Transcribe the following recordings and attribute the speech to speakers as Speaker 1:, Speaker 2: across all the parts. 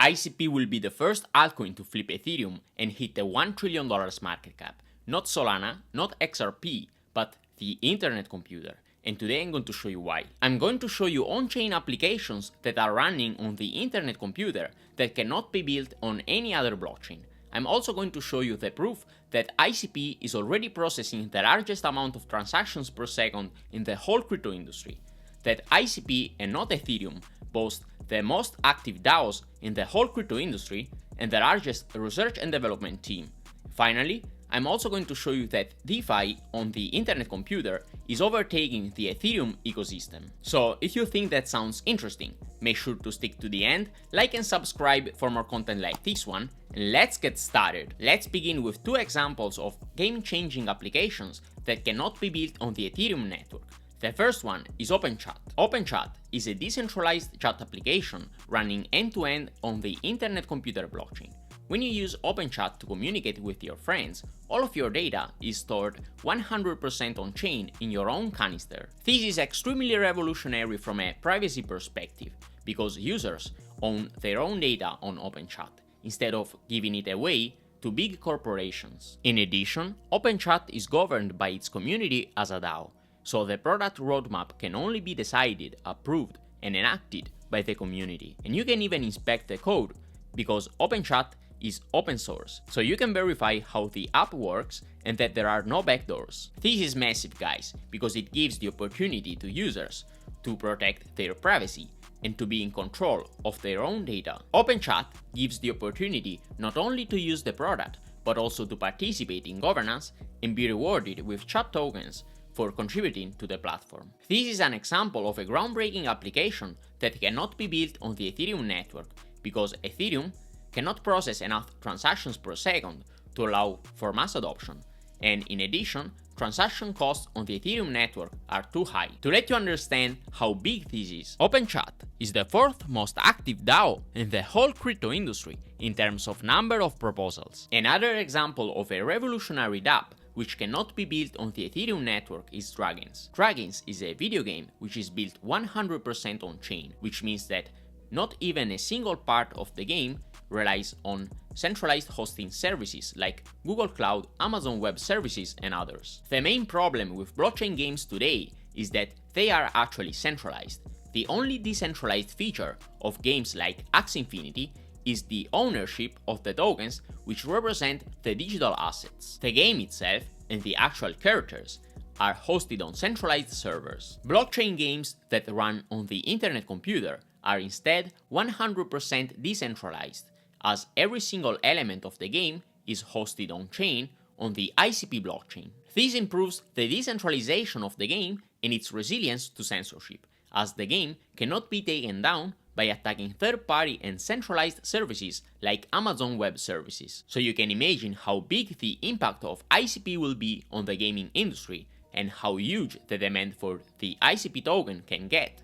Speaker 1: ICP will be the first altcoin to flip Ethereum and hit the $1 trillion market cap. Not Solana, not XRP, but the internet computer. And today I'm going to show you why. I'm going to show you on-chain applications that are running on the internet computer that cannot be built on any other blockchain. I'm also going to show you the proof that ICP is already processing the largest amount of transactions per second in the whole crypto industry. That ICP and not Ethereum boast the most active DAOs in the whole crypto industry and the largest research and development team. Finally, I'm also going to show you that DeFi on the internet computer is overtaking the Ethereum ecosystem. So if you think that sounds interesting, make sure to stick to the end, like and subscribe for more content like this one, and let's get started. Let's begin with two examples of game-changing applications that cannot be built on the Ethereum network. The first one is OpenChat. OpenChat is a decentralized chat application running end-to-end on the internet computer blockchain. When you use OpenChat to communicate with your friends, all of your data is stored 100% on-chain in your own canister. This is extremely revolutionary from a privacy perspective, because users own their own data on OpenChat, instead of giving it away to big corporations. In addition, OpenChat is governed by its community as a DAO, so the product roadmap can only be decided, approved, and enacted by the community. And you can even inspect the code, because OpenChat is open source, so you can verify how the app works and that there are no backdoors. This is massive, guys, because it gives the opportunity to users to protect their privacy and to be in control of their own data. OpenChat gives the opportunity not only to use the product, but also to participate in governance and be rewarded with chat tokens for contributing to the platform. This is an example of a groundbreaking application that cannot be built on the Ethereum network, because Ethereum cannot process enough transactions per second to allow for mass adoption, and in addition, transaction costs on the Ethereum network are too high. To let you understand how big this is, OpenChat is the fourth most active DAO in the whole crypto industry in terms of number of proposals. Another example of a revolutionary dApp which cannot be built on the Ethereum network is Dragginz. Dragginz is a video game which is built 100% on-chain, which means that not even a single part of the game relies on centralized hosting services like Google Cloud, Amazon Web Services, and others. The main problem with blockchain games today is that they are actually centralized. The only decentralized feature of games like Axie Infinity is the ownership of the tokens which represent the digital assets. The game itself and the actual characters are hosted on centralized servers. Blockchain games that run on the internet computer are instead 100% decentralized, as every single element of the game is hosted on-chain on the ICP blockchain. This improves the decentralization of the game and its resilience to censorship, as the game cannot be taken down by attacking third-party and centralized services like Amazon Web Services. So you can imagine how big the impact of ICP will be on the gaming industry and how huge the demand for the ICP token can get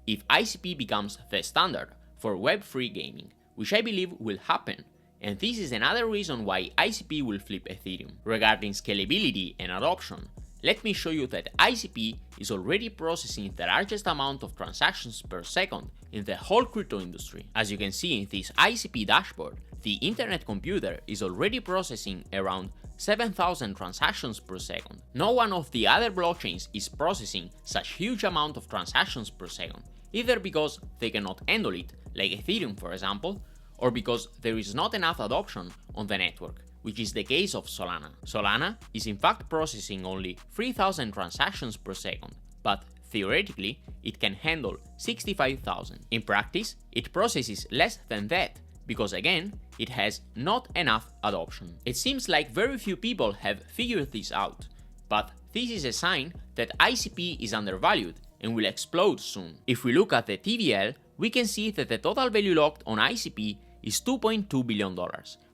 Speaker 1: if ICP becomes the standard for web-free gaming, which I believe will happen, and this is another reason why ICP will flip Ethereum. Regarding scalability and adoption, let me show you that ICP is already processing the largest amount of transactions per second in the whole crypto industry. As you can see in this ICP dashboard, the internet computer is already processing around 7,000 transactions per second. No one of the other blockchains is processing such huge amount of transactions per second, either because they cannot handle it, like Ethereum for example, or because there is not enough adoption on the network, which is the case of Solana. Solana is in fact processing only 3,000 transactions per second, but theoretically it can handle 65,000. In practice, it processes less than that, because again, it has not enough adoption. It seems like very few people have figured this out, but this is a sign that ICP is undervalued and will explode soon. If we look at the TVL, we can see that the total value locked on ICP is $2.2 billion,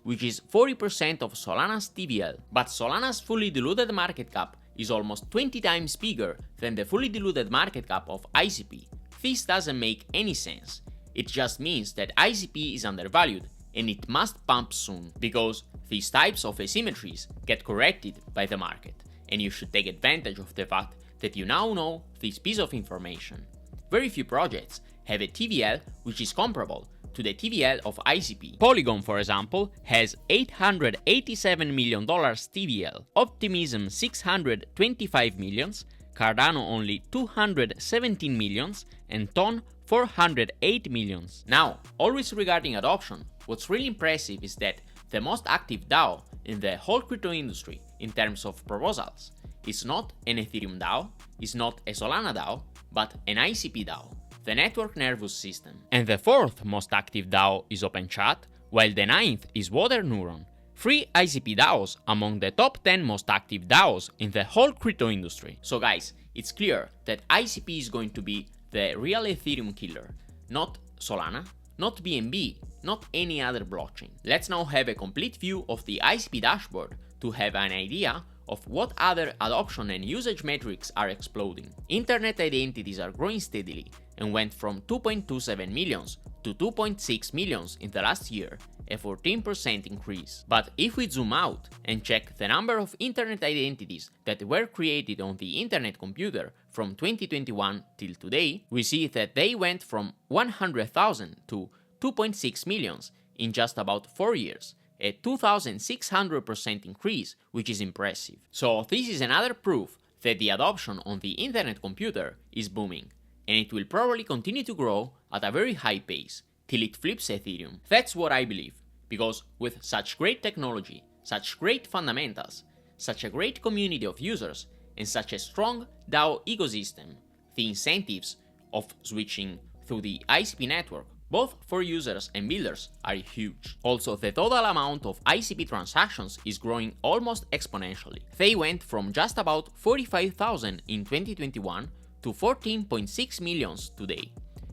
Speaker 1: which is 40% of Solana's TVL. But Solana's fully diluted market cap is almost 20 times bigger than the fully diluted market cap of ICP. This doesn't make any sense. It just means that ICP is undervalued and it must pump soon, because these types of asymmetries get corrected by the market, and you should take advantage of the fact that you now know this piece of information. Very few projects have a TVL which is comparable to the TVL of ICP. Polygon, for example, has $887 million TVL, Optimism 625 millions, Cardano only 217 millions, and Ton 408 millions. Now, always regarding adoption, what's really impressive is that the most active DAO in the whole crypto industry in terms of proposals is not an Ethereum DAO, is not a Solana DAO, but an ICP DAO, the network nervous system. And the fourth most active DAO is OpenChat, while the ninth is Water Neuron. 3 ICP DAOs among the top 10 most active DAOs in the whole crypto industry. So guys, it's clear that ICP is going to be the real Ethereum killer, not Solana, not BNB, not any other blockchain. Let's now have a complete view of the ICP dashboard to have an idea of what other adoption and usage metrics are exploding. Internet identities are growing steadily and went from 2.27 millions to 2.6 millions in the last year, a 14% increase. But if we zoom out and check the number of internet identities that were created on the internet computer from 2021 till today, we see that they went from 100,000 to 2.6 millions in just about 4 years, a 2,600% increase, which is impressive. So this is another proof that the adoption on the internet computer is booming, and it will probably continue to grow at a very high pace till it flips Ethereum. That's what I believe, because with such great technology, such great fundamentals, such a great community of users, and such a strong DAO ecosystem, the incentives of switching through the ICP network, both for users and builders, are huge. Also, the total amount of ICP transactions is growing almost exponentially. They went from just about 45,000 in 2021 to 14.6 millions today,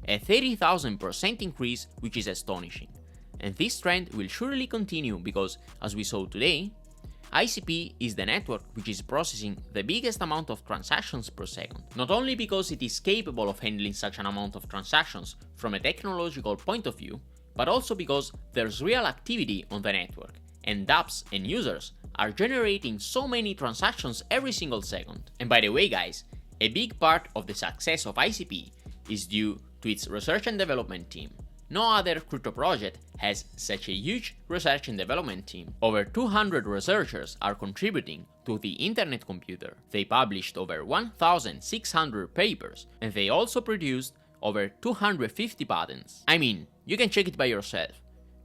Speaker 1: a 30,000% increase, which is astonishing. And this trend will surely continue because, as we saw today, ICP is the network which is processing the biggest amount of transactions per second. Not only because it is capable of handling such an amount of transactions from a technological point of view, but also because there's real activity on the network, and dApps and users are generating so many transactions every single second. And by the way guys, a big part of the success of ICP is due to its research and development team. No other crypto project has such a huge research and development team. Over 200 researchers are contributing to the internet computer. They published over 1,600 papers, and they also produced over 250 patents. I mean, you can check it by yourself.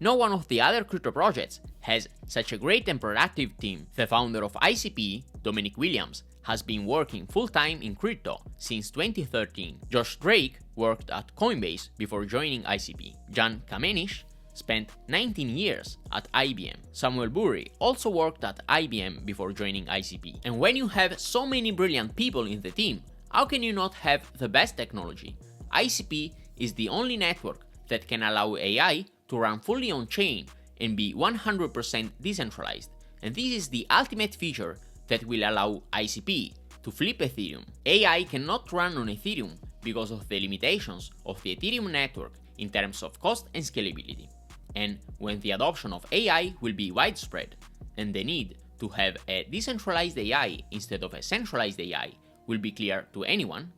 Speaker 1: No one of the other crypto projects has such a great and productive team. The founder of ICP, Dominic Williams, has been working full-time in crypto since 2013. Josh Drake worked at Coinbase before joining ICP. Jan Kamenisch spent 19 years at IBM. Samuel Burry also worked at IBM before joining ICP. And when you have so many brilliant people in the team, how can you not have the best technology? ICP is the only network that can allow AI to run fully on-chain and be 100% decentralized. And this is the ultimate feature that will allow ICP to flip Ethereum. AI cannot run on Ethereum because of the limitations of the Ethereum network in terms of cost and scalability. And when the adoption of AI will be widespread, and the need to have a decentralized AI instead of a centralized AI will be clear to anyone,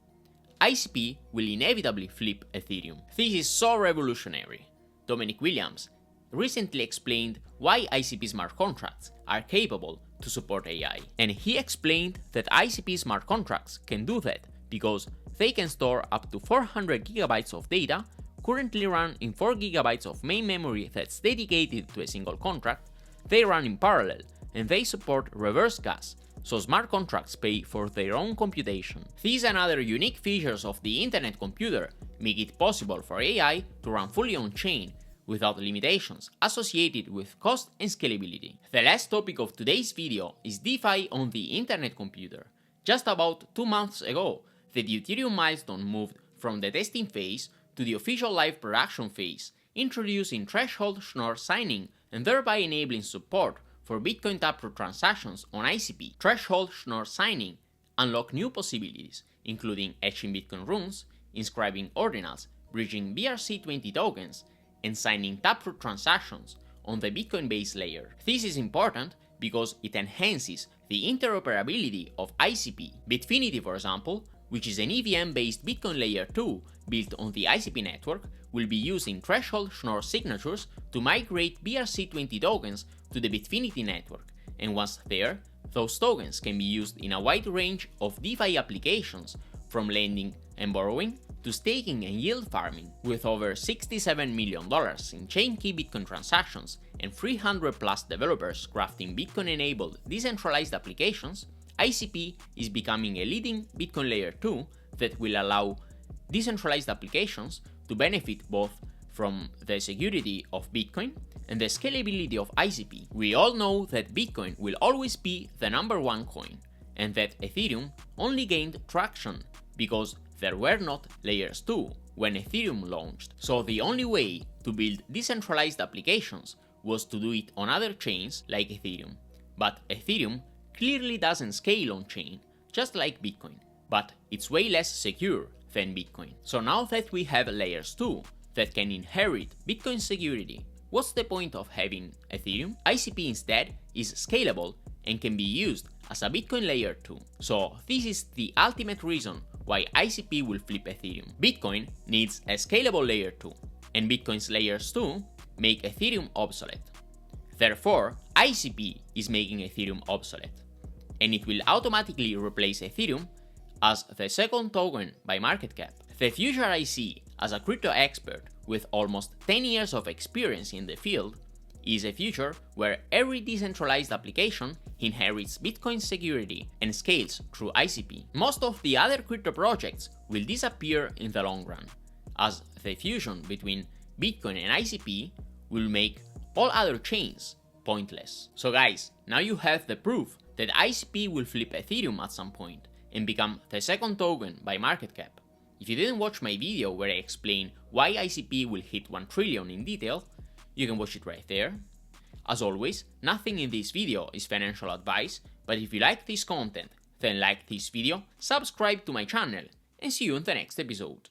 Speaker 1: ICP will inevitably flip Ethereum. This is so revolutionary. Dominic Williams recently explained why ICP smart contracts are capable to support AI. And he explained that ICP smart contracts can do that because they can store up to 400 gigabytes of data, currently run in 4 gigabytes of main memory that's dedicated to a single contract, they run in parallel, and they support reverse gas, so smart contracts pay for their own computation. These and other unique features of the internet computer make it possible for AI to run fully on-chain without limitations associated with cost and scalability. The last topic of today's video is DeFi on the internet computer. Just about 2 months ago, the Ethereum milestone moved from the testing phase to the official live production phase, introducing threshold Schnorr signing and thereby enabling support for Bitcoin taproot transactions on ICP. Threshold Schnorr signing unlock new possibilities, including etching Bitcoin runes, inscribing ordinals, bridging BRC20 tokens, and signing taproot transactions on the Bitcoin base layer. This is important because it enhances the interoperability of ICP. Bitfinity, for example, which is an EVM-based Bitcoin layer 2 built on the ICP network, will be using threshold Schnorr signatures to migrate BRC20 tokens to the Bitfinity network, and once there, those tokens can be used in a wide range of DeFi applications, from lending and borrowing to staking and yield farming. With over $67 million in chain key Bitcoin transactions and 300 plus developers crafting Bitcoin-enabled decentralized applications, ICP is becoming a leading Bitcoin Layer 2 that will allow decentralized applications to benefit both from the security of Bitcoin and the scalability of ICP. We all know that Bitcoin will always be the #1 coin, and that Ethereum only gained traction because there were not layers 2 when Ethereum launched. So the only way to build decentralized applications was to do it on other chains like Ethereum. But Ethereum clearly doesn't scale on chain, just like Bitcoin, but it's way less secure than Bitcoin. So now that we have layers 2 that can inherit Bitcoin security, what's the point of having Ethereum? ICP instead is scalable and can be used as a Bitcoin Layer 2. So this is the ultimate reason why ICP will flip Ethereum. Bitcoin needs a scalable Layer 2, and Bitcoin's Layers 2 make Ethereum obsolete. Therefore, ICP is making Ethereum obsolete, and it will automatically replace Ethereum as the second token by market cap. The future I see as a crypto expert with almost 10 years of experience in the field is a future where every decentralized application inherits Bitcoin security and scales through ICP. Most of the other crypto projects will disappear in the long run, as the fusion between Bitcoin and ICP will make all other chains pointless. So guys, now you have the proof that ICP will flip Ethereum at some point and become the second token by market cap. If you didn't watch my video where I explain why ICP will hit 1 trillion in detail, you can watch it right there. As always, nothing in this video is financial advice, but if you like this content, then like this video, subscribe to my channel, and see you in the next episode.